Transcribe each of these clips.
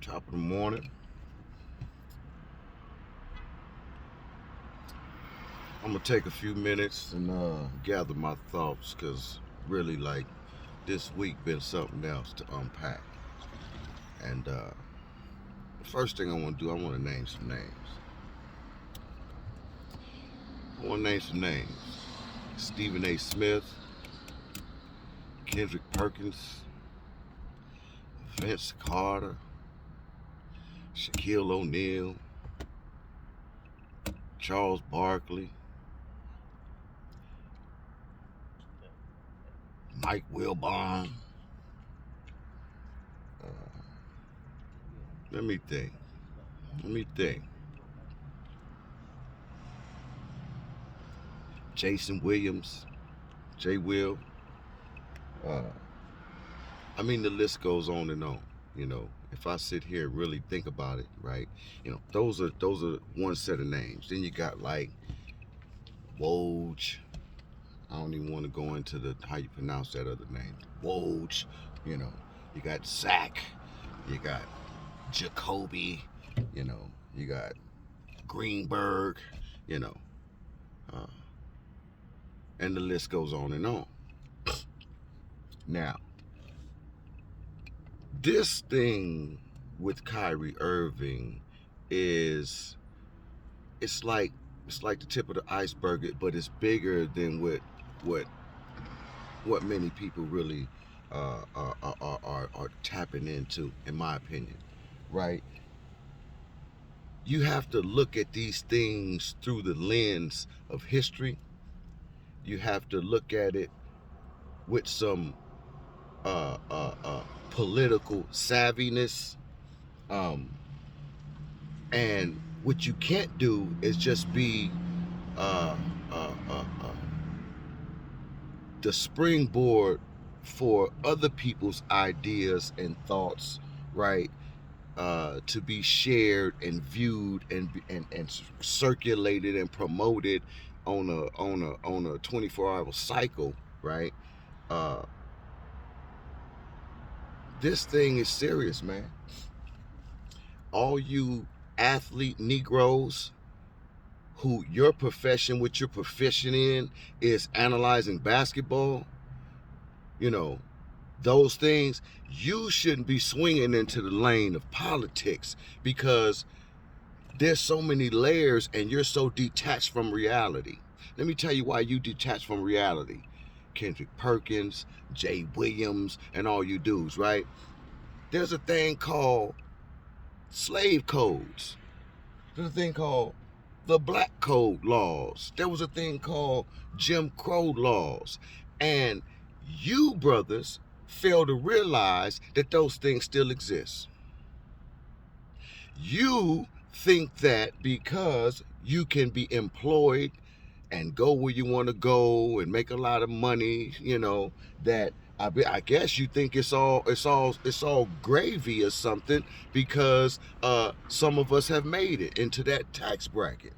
Top of the morning. I'm gonna take a few minutes and gather my thoughts, cause really, like, this week been something else to unpack. And the first thing I want to do, I want to name some names. I want to name some names: Stephen A. Smith, Kendrick Perkins, Vince Carter, Shaquille O'Neal, Charles Barkley, Mike Wilbon. Uh, let me think. Let me think. Jason Williams, J. Will. Uh, I mean, the list goes on and on. If I sit here and really think about it, right? Those are one set of names. Then you got like Woj. I don't even want to go into the how you pronounce that other name. Woj. You know, you got Zach. You got Jacoby. You got Greenberg. You know, uh, and the list goes on and on. Now, this thing with Kyrie Irving is it's like the tip of the iceberg, but it's bigger than what what many people really are tapping into, in my opinion. Right? You have to look at these things through the lens of history. You have to look at it with some uh, uh, uh, political savviness. Um, and what you can't do is just be uh, uh, uh, uh, the springboard for other people's ideas and thoughts, right? To be shared and viewed and circulated and promoted on a 24-hour cycle, right? Uh, this thing is serious, man. All you athlete negroes who your profession, what you're proficient in, is analyzing basketball, you know, those things, you shouldn't be swinging into the lane of politics, because there's so many layers and you're so detached from reality. Let me tell you why you detach from reality. Kendrick Perkins, Jay Williams, and all you dudes, right? There's a thing called slave codes. There's a thing called the Black Code laws. There was a thing called Jim Crow laws. And you brothers fail to realize that those things still exist. You think that because you can be employed and go where you want to go and make a lot of money, that I guess you think it's all gravy or something, because some of us have made it into that tax bracket.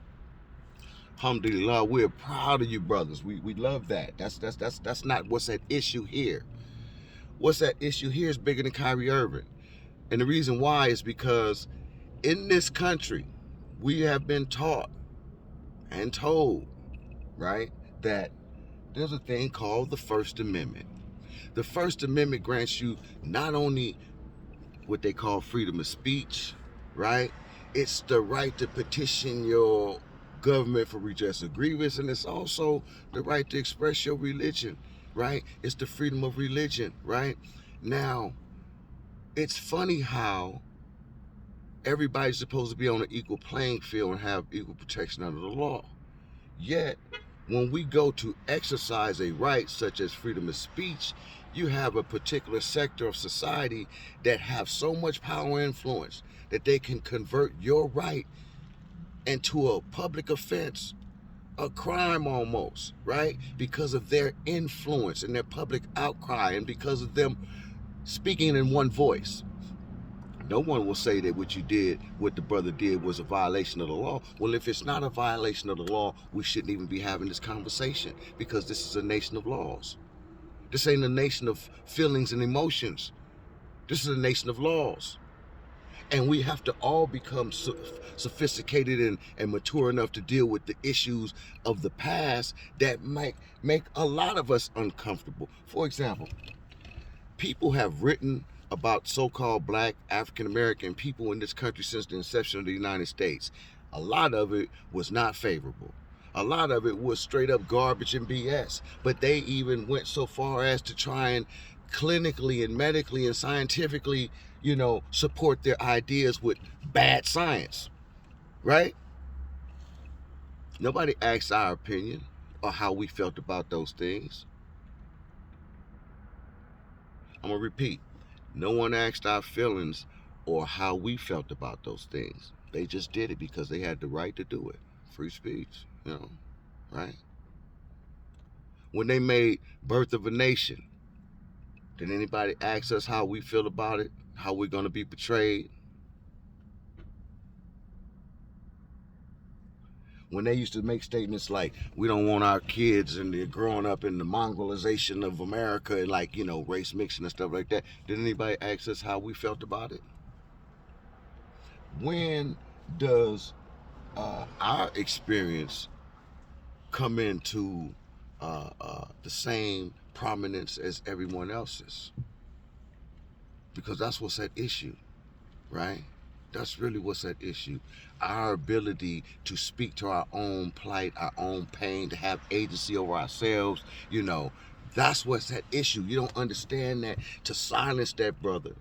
Alhamdulillah, we're proud of you, brothers. We love that. That's not what's at issue here. What's at issue here is bigger than Kyrie Irving. And the reason why is because in this country, we have been taught and told, right, that there's a thing called the First Amendment. The First Amendment grants you not only what they call freedom of speech, right? It's the right to petition your government for redress of grievance, and it's also the right to express your religion, right? It's the freedom of religion, right? Now, it's funny how everybody's supposed to be on an equal playing field and have equal protection under the law. Yet, when we go to exercise a right such as freedom of speech, you have a particular sector of society that have so much power and influence that they can convert your right into a public offense, a crime almost, right? Because of their influence and their public outcry, and because of them speaking in one voice. No one will say that what the brother did, was a violation of the law. Well, if it's not a violation of the law, we shouldn't even be having this conversation, because this is a nation of laws. This ain't a nation of feelings and emotions. This is a nation of laws. And we have to all become sophisticated and mature enough to deal with the issues of the past that might make a lot of us uncomfortable. For example, people have written about so-called black African American people in this country since the inception of the United States. A lot of it was not favorable. A lot of it was straight up garbage and BS. But they even went so far as to try and clinically and medically and scientifically, support their ideas with bad science, right? Nobody asked our opinion or how we felt about those things. I'm going to repeat. No one asked our feelings or how we felt about those things. They just did it because they had the right to do it. Free speech, right? When they made Birth of a Nation, did anybody ask us how we feel about it? How we're going to be portrayed? When they used to make statements like, we don't want our kids and they're growing up in the mongrelization of America and race mixing and stuff like that, did anybody ask us how we felt about it? When does our experience come into the same prominence as everyone else's? Because that's what's at issue, right? That's really what's at issue. Our ability to speak to our own plight, our own pain, to have agency over ourselves, that's what's at issue. You don't understand that. To silence that brother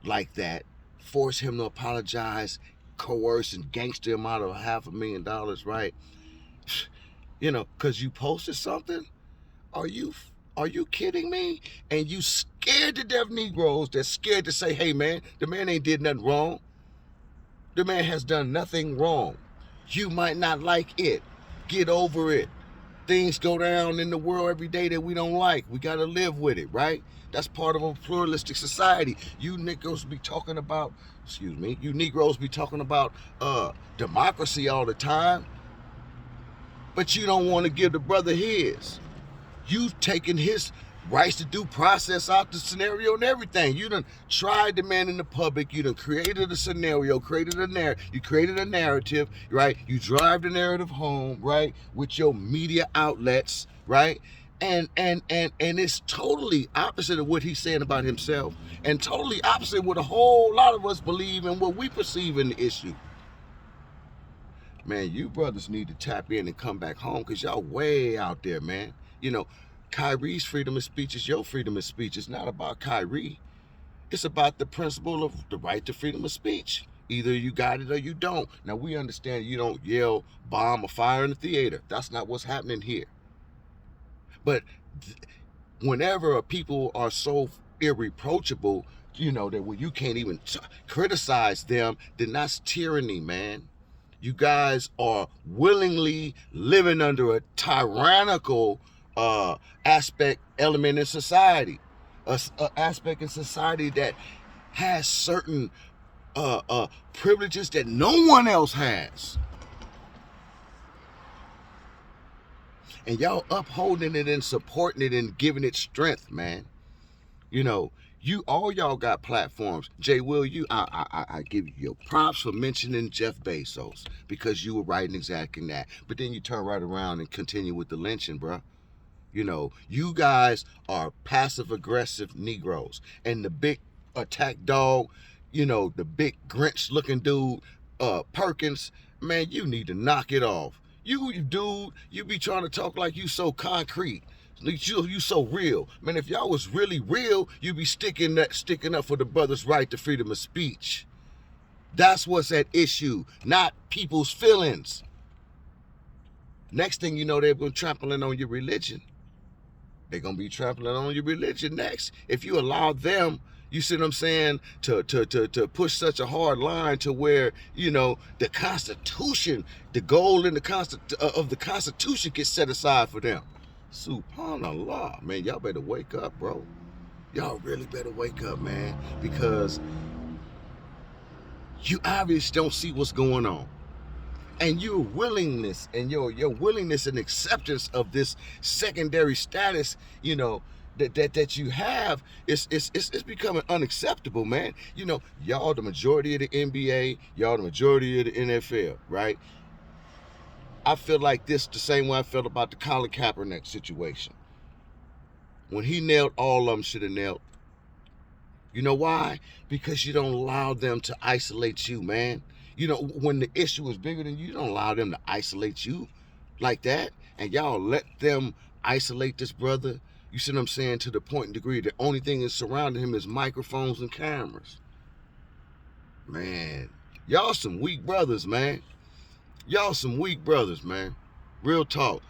like that, force him to apologize, coerce and gangster him out of $500,000, right? Because you posted something? Are you kidding me? And you scared to death Negroes that's scared to say, hey man, the man ain't did nothing wrong. The man has done nothing wrong. You might not like it. Get over it. Things go down in the world every day that we don't like. We got to live with it, right? That's part of a pluralistic society. You Negroes be talking about democracy all the time, but you don't want to give the brother his. You've taken his rights to due process out the scenario and everything. You done tried the man in the public. You done created a scenario, you created a narrative, right? You drive the narrative home, right? With your media outlets, right? And it's totally opposite of what he's saying about himself, and totally opposite of what a whole lot of us believe and what we perceive in the issue. Man, you brothers need to tap in and come back home, because y'all way out there, man. Kyrie's freedom of speech is your freedom of speech. It's not about Kyrie. It's about the principle of the right to freedom of speech. Either you got it or you don't. Now, we understand you don't yell, bomb, or fire in the theater. That's not what's happening here. But whenever people are so irreproachable, that when you can't even criticize them, then that's tyranny, man. You guys are willingly living under a tyrannical element in society, a aspect in society that has certain privileges that no one else has, and y'all upholding it and supporting it and giving it strength, man. All y'all got platforms. Jay Will, I give you your props for mentioning Jeff Bezos, because you were writing exactly that. But then you turn right around and continue with the lynching, bruh. You guys are passive aggressive Negroes, and the big attack dog, the big Grinch looking dude, Perkins, man, you need to knock it off. You be trying to talk like you so concrete. You so real. Man, if y'all was really real, you'd be sticking up for the brother's right to freedom of speech. That's what's at issue, not people's feelings. Next thing you know, they're going to trampling on your religion. They're going to be trampling on your religion next. If you allow them, you see what I'm saying, to push such a hard line to where, the Constitution, the goal in of the Constitution gets set aside for them. Subhanallah, man, y'all better wake up, bro. Y'all really better wake up, man, because you obviously don't see what's going on. And your willingness and your willingness and acceptance of this secondary status, that you have it's becoming unacceptable, man. You know, y'all the majority of the NBA, y'all the majority of the NFL, right? I feel like this the same way I felt about the Colin Kaepernick situation. When he nailed all of them, should have nailed. You know why? Because you don't allow them to isolate you, man. You know, when the issue is bigger than you, you don't allow them to isolate you like that. And y'all let them isolate this brother. You see what I'm saying? To the point and degree, the only thing that's surrounding him is microphones and cameras. Man, y'all some weak brothers, man. Y'all some weak brothers, man. Real talk.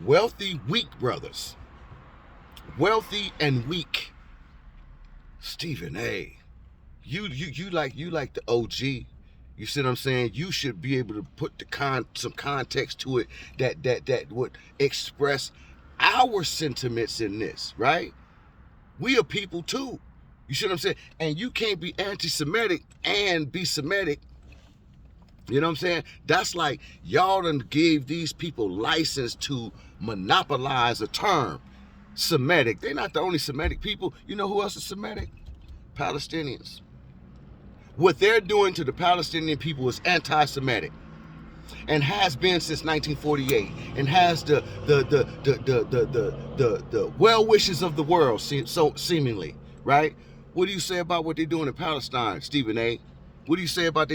Wealthy, weak brothers. Wealthy and weak. Stephen A. You like the OG. You see what I'm saying? You should be able to put some context to it that would express our sentiments in this, right? We are people too. You see what I'm saying? And you can't be anti-Semitic and be Semitic. You know what I'm saying? That's like y'all done gave these people license to monopolize a term. Semitic. They're not the only Semitic people. You know who else is Semitic? Palestinians. What they're doing to the Palestinian people is anti-Semitic, and has been since 1948, and has the well wishes of the world, so seemingly, right? What do you say about what they're doing in Palestine, Stephen A? What do you say about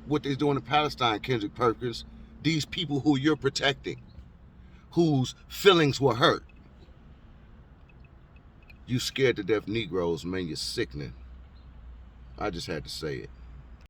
what they're doing in Palestine, Kendrick Perkins? These people who you're protecting, whose feelings were hurt. You scared to death Negroes, man. You're sickening. I just had to say it.